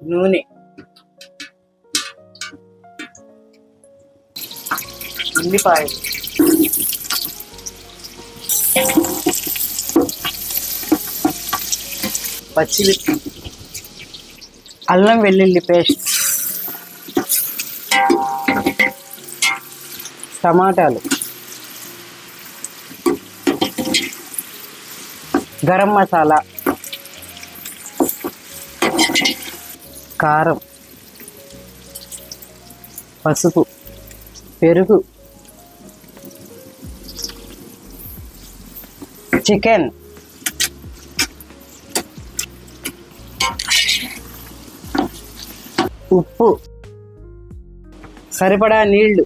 నూనె, ఉల్లిపాయలు, పచ్చిమిర్చి, అల్లం వెల్లుల్లి పేస్ట్, టమాటాలు, గరం మసాలా, కారం, పసుపు, పెరుగు, చికెన్, ఉప్పు, సరిపడా నీళ్లు,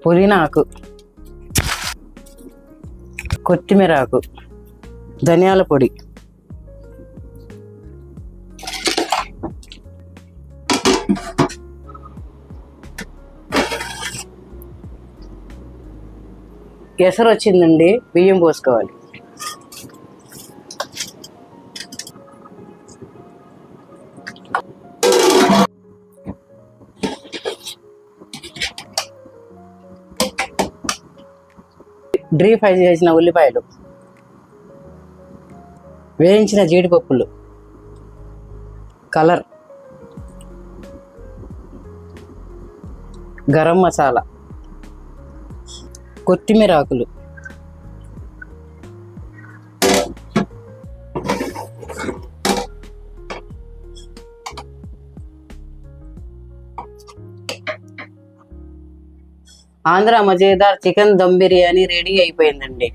పుదీనా ఆకు, కొత్తిమీర ఆకు, ధనియాల పొడి, ఎసరు వచ్చిందండి, బియ్యం పోసుకోవాలి. డ్రీ ఫ్రై చేసిన ఉల్లిపాయలు, వేయించిన జీడిపప్పులు, కలర్, గరం మసాలా, కొత్తిమీర ఆకులు, ఆంధ్ర మజేదార్ చికెన్ దమ్ బిర్యానీ రెడీ అయిపోయిందండి.